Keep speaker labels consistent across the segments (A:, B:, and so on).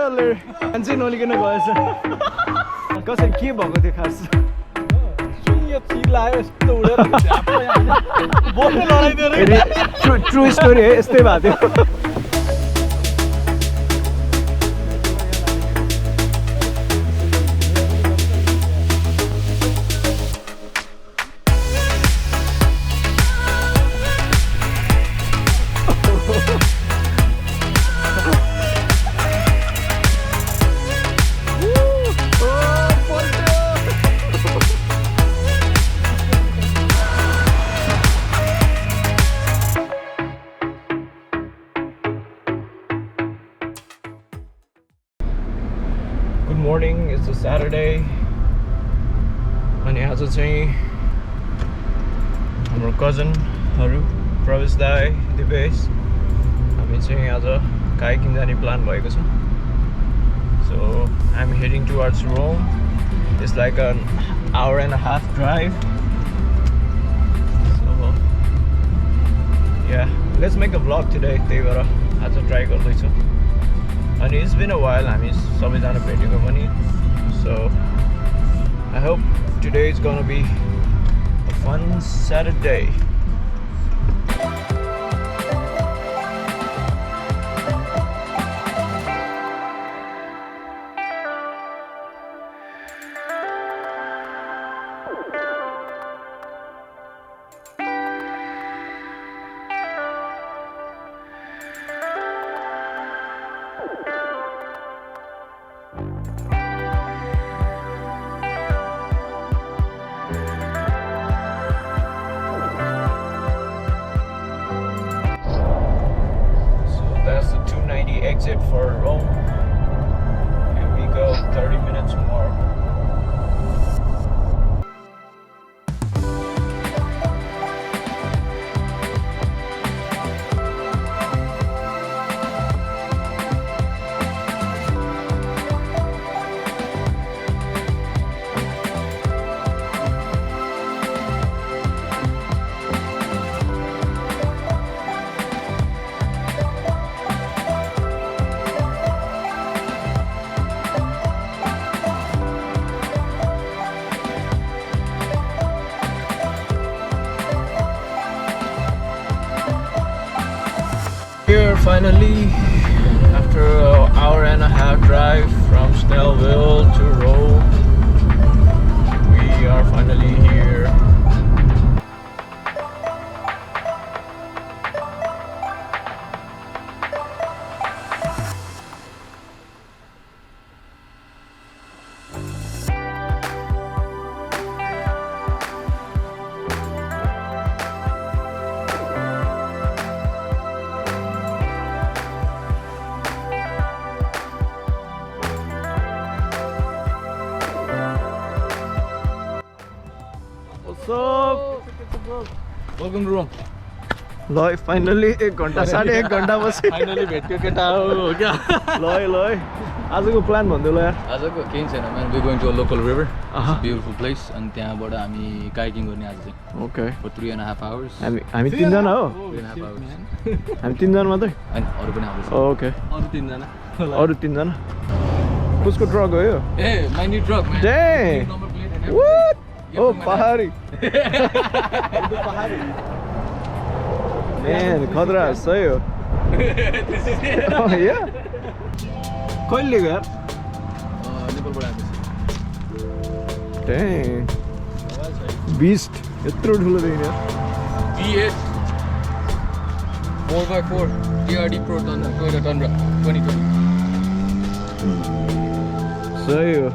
A: मजाले मान्छे नलिकन गएछ कसरी के भएको थियो खास
B: यो चिल आयो यस्तो उडेर बोल्न लडाइदियो रे
A: ट्रु स्टोरी है यस्तै भएको थियो morning, it's a Saturday अनि आज चाहिँ हाम्रो कजनहरू प्रवेश दाई दिपेश हामी चाहिँ आज कायाकिङ जाने प्लान भएको छ so I'm heading towards Rome. It's like an hour and a half drive, so yeah, let's make a vlog today. त्यही भएर आज ट्राई गर्दैछु and it's been a while हामी सबैजना भेटेको पनि so I hope today is gonna be a fun Saturday. Exit for Rome and we go 30 minutes more. Here finally, after an hour and a half drive from Snellville to Rome, we are finally here.
B: Welcome to Rome.
A: ल finally 1 घन्टा 1.5 घन्टा पछि
B: finally भेट्यो केटा हो क्या
A: ल आजको प्लान भन्दै ल यार
B: आजको केही छैन man, we going to a local river. It's a beautiful place अनि त्यहाँबाट हामी कायाकिङ गर्ने आज चाहिँ.
A: Okay
B: For 3.5 hours.
A: हामी 3 जना हो
B: 3.5 hours.
A: हामी 3 जना मात्रै
B: अनि अरु पनि आउँछ.
A: ओके
B: अरु 3 जना.
A: अरु 3 जना कसको ट्रक हो यो
B: ए my new truck man.
A: Dang.
B: Number plate and everything.
A: What? Oh, पहाडी Man, खतरा सही हो
B: This is it.
A: Oh yeah. कहिले गयो यार
B: नेपालबाट आएको छ.
A: Dang. Beast यत्रो ठुलो देखिने
B: V8 4x4 TRD Pro Tundra Toyota Tundra 2020.
A: सही हो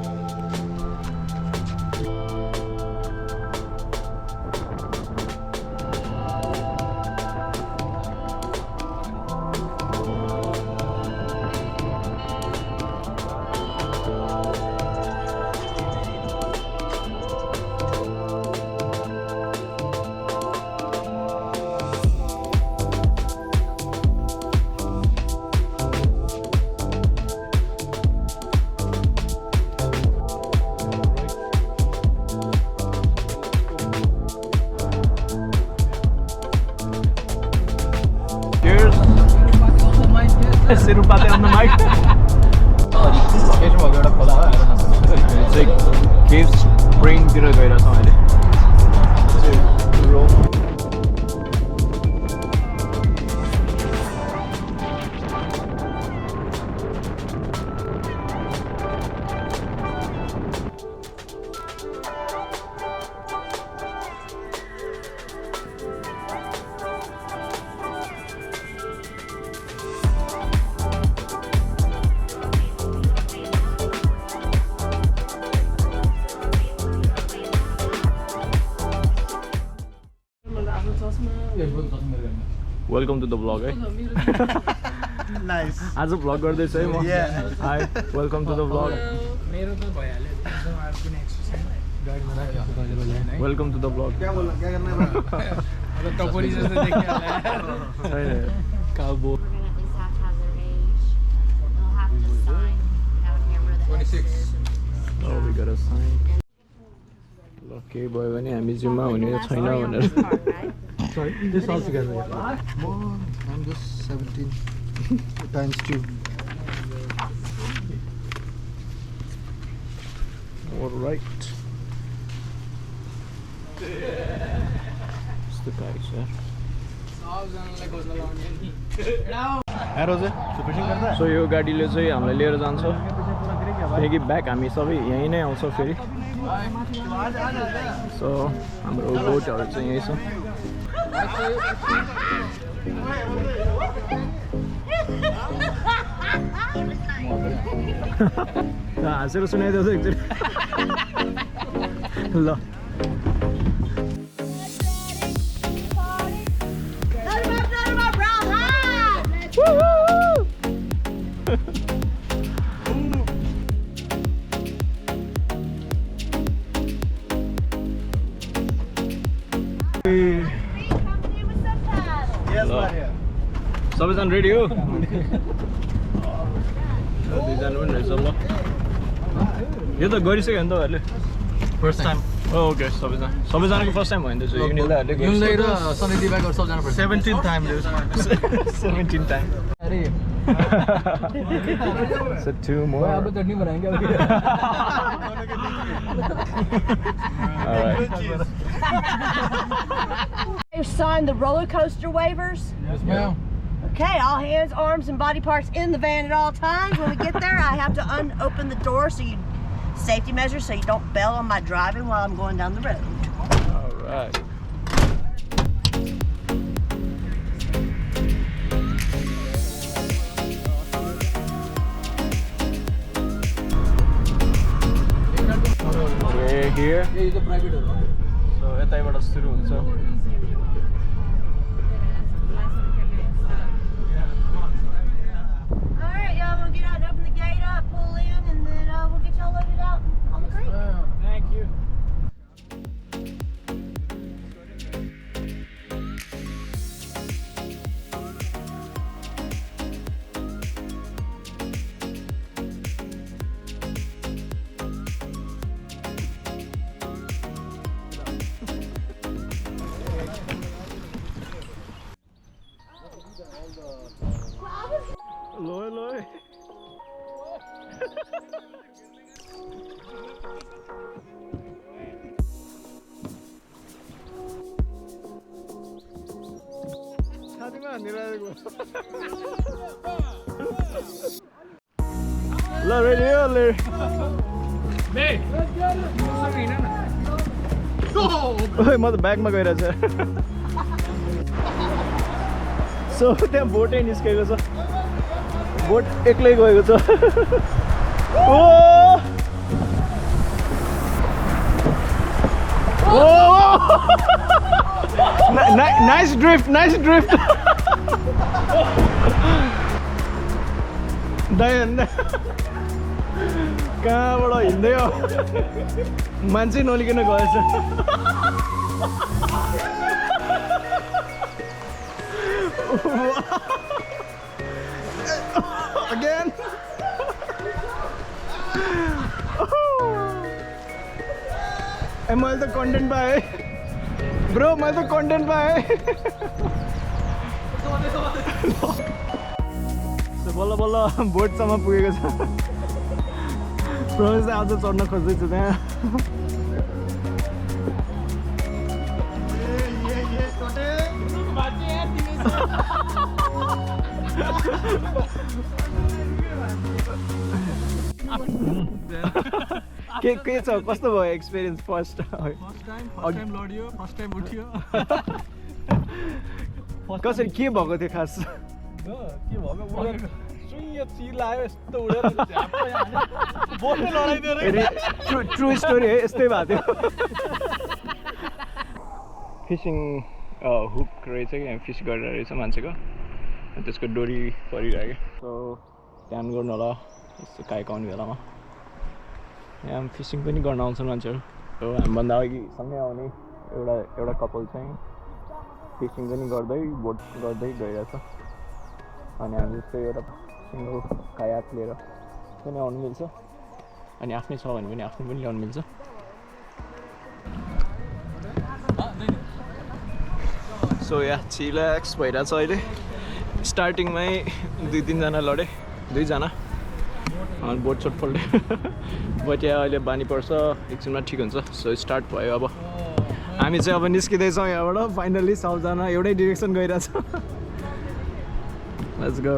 A: Welcome to the vlog, eh?
C: Nice.
A: आज vlog गर्दैछ है म.
C: Yeah.
A: Hi, welcome to the vlog.
D: मेरो त भइहाल्यो कुनै एक्सर्साइज गाडीमा राख्यो
A: Welcome to the vlog.
C: क्या बोल क्या करना है?
D: अब टपोरी जस्तो देखिहाल्यो
A: Cowboy.
E: We're gonna at least have to have their age. They'll have to sign down here where the
B: 26.
E: X is.
A: Oh, we got a sign. ल केही भयो भने हामी जिम्मा हुने छैन भनेर.
C: Sorry, this all together. I'm just 17 times 2.
A: All right. It's the guys, yeah.
C: Arrows है? So fishing करता है?
A: So यो गाडीले चाहिँ हामीलाई लिएर जान्छ. फेरि ब्याक हामी सबै यहीँ नै आउँछ फेरि. So हाम्रो बोटहरू चाहिँ यही छ. हाँसेर सुनाइदेऊ त एकचोटि. ल सबैजना रेडी हो? दुईजना पनि रहेछ ल. यो त गरिसक्यो नि तपाईँहरूले?
B: First time.
A: ओके सबैजनाको फर्स्ट टाइम भयो नि त. युनिदाहरूले
B: युनले र सनी दिवाकर सबजना first.
C: 17th time, dude.
A: 17 time.
B: अरे
A: So 2 more.
B: अब चटनी बनाएंगे अब.
A: Alright.
F: You signed the roller coaster waivers?
B: Yes, ma'am.
F: Okay, all hands, arms, and body parts in the van at all times. When we get there, I have to open the door so you safety measures so you don't bail on my driving while I'm going down the road.
A: Alright. We're here.
B: ये तो private हो.
A: So यतैबाट सुरु हुन्छ.
F: Alright, y'all want to get out and open the gate up, pull in, and then we'll get y'all loaded out on the creek.
D: Thank you.
A: Loy. ल ready हो ले. ओइ म त ब्यागमा गइरहेछ. सो त्यहाँ बोटै निस्केको छ. बोट एक्लै गएको छ. ओ नाइस ड्रिफ्ट दयान कहाँबाट हिँड्दै हो मान्छे नलिकन गएछ. Again. मैले त कन्टेन्ट पाएँ ब्रो. मैले त कन्टेन्ट पाएँ. बल्ल बल्ल बोटसम्म पुगेको छ. प्रवेश आज चढ्न खोज्दैछु त्यहाँ. के छ कस्तो भयो एक्सपिरियन्स फर्स्ट टाइम
D: लड्यो फर्स्ट टाइम उठ्यो
A: कसरी के भएको थियो खास
D: के भएको सुइयो चिलायो यस्तो उडेर बोल्दै लडाइदियो रे
A: ट्रु स्टोरी है यस्तै भएको थियो फिसिङ हुक रहेछ कि यहाँ फिस गरेर रहेछ मान्छेको अनि त्यसको डोरी परिरहेको सो ध्यान गर्नु होला यस्तो काएको आउने बेलामा यहाँ फिसिङ पनि गर्न आउँछन् मान्छेहरू सो हामीभन्दा अघि सँगै आउने एउटा कपाल चाहिँ फिसिङ पनि गर्दै बोट गर्दै गइरहेछ अनि हामी जस्तै एउटा सिङ्गल कायाक लिएर पनि आउनु मिल्छ अनि आफ्नै छ भने पनि आफ्नो पनि ल्याउनु मिल्छ सो यहाँ चिल्याक्स भइरहेछ अहिले स्टार्टिङमै 2-3 जना लडे 2 जना अनि बोट छोट पल्टे बट यहाँ अहिले बानी पर्छ एकछिनमा ठिक हुन्छ सो स्टार्ट भयो अब हामी चाहिँ अब निस्किँदैछौँ यहाँबाट फाइनली सबजना एउटै डिरेक्सन गइरहेछ let's go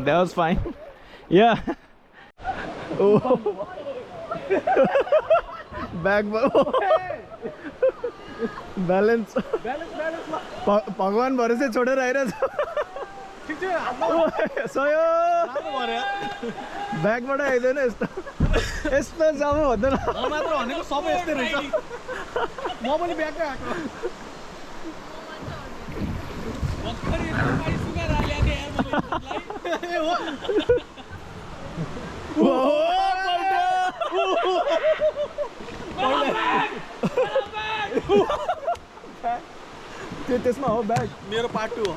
A: That was fine. Yeah. Oh. Back. Balance. भगवान भरोसे छोडेर आइरहेछ ठीक छ सयो ब्यागबाट आइदैन यस्तो यस्तो जाम भन्दैन म मात्र भनेको सबै यस्तै रहेछ म पनि ब्यागमै आएको भर्खरै तपाईँ सुगर हाल्या थिए त्यो त्यसमा हो ब्याग मेरो पार्ट 2 हो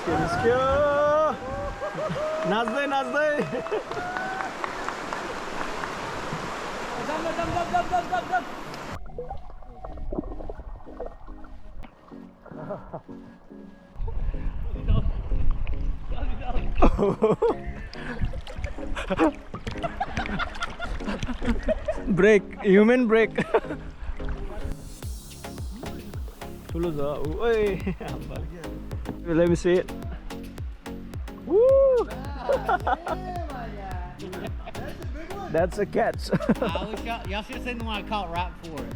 A: निस्क्यो नाच्दै नाच्दै break, human break. Let me see it. Woo! That's a catch.
G: Y'all should have seen the one I caught right before it.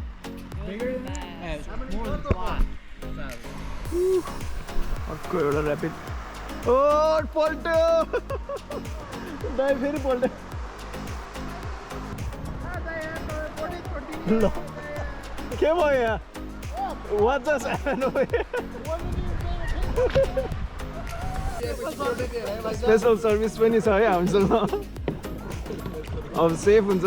G: Bigger than that? Yeah, it's more than fly.
A: Go rapid. Oh, पल्ट्यो दाइ फेरि पल्ट्यो ल के भयो यहाँ What just happened over here? Special service पनि छ है हामीसँग अब सेफ हुन्छ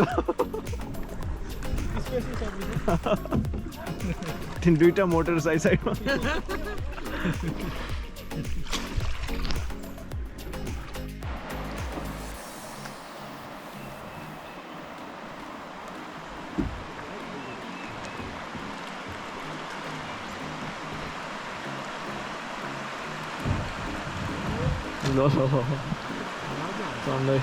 A: दुईटा मोटर साइड साइडमा No. Sunday.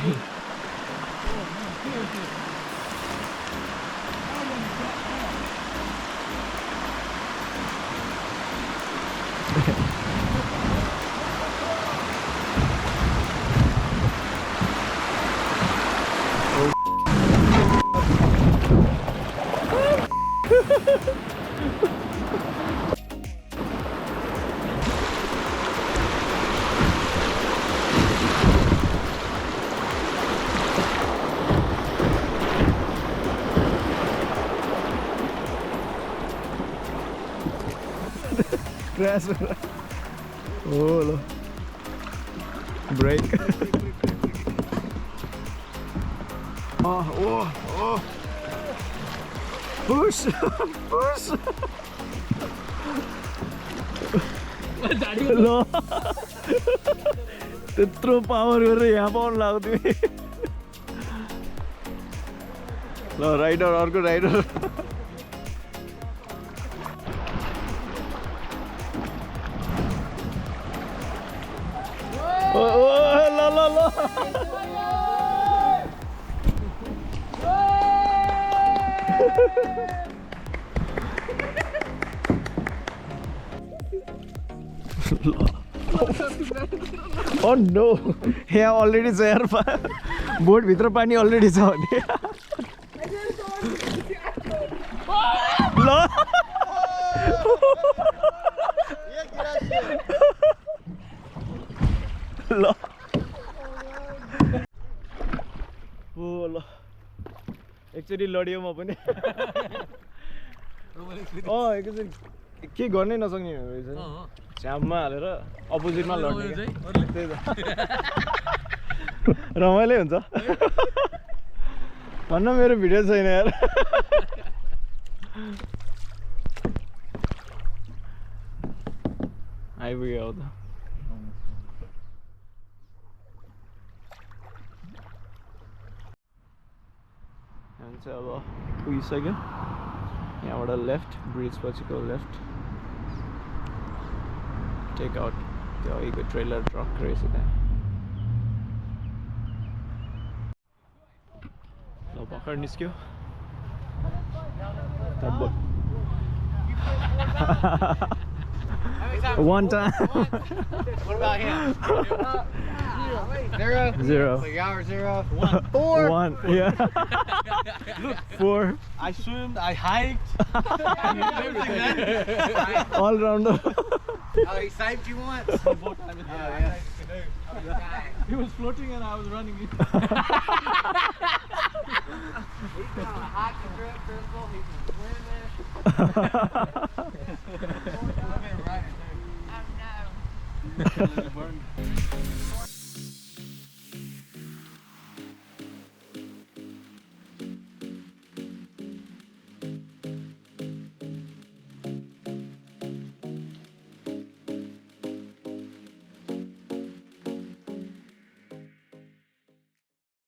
A: Crash. Oh, lo. Brake. Oh. Push. Push. ल त्यत्रो पावर गरेर यहाँ पाउनु लाग्यो तिमी ल राइडर अर्को राइडर ल ल ल Oh no! यहाँ already छ यार बोट भित्र पानी already छ भने ल ल ओ ल एकचोटि लडियो म पनि एकचोटि के गर्नै नसक्ने रहेछ छ्याममा हालेर अपोजिटमा लड्ने त्यही त रमाइलो हुन्छ भन्न मेरो भिडियो छैन यार आइपुग्यो हो त यहाँ चाहिँ अब पुगिसक्यो यहाँबाट लेफ्ट ब्रिज पछिको लेफ्ट टेक आउट त्यो अघिको ट्रेलर ट्रक रहेछ त्यहाँ ल भर्खर निस्क्यो one time.
G: What about him?
A: 0.
G: So y'all are 0.
D: 1. 4.
A: 1. Yeah. 4.
D: I swam, I hiked.
A: All rounder.
G: Oh, he saved you once?
D: Both times.
G: Oh, yeah.
D: He was floating and I was running.
G: He's got a hiking trip, Crystal. He can swim there.
E: Oh no.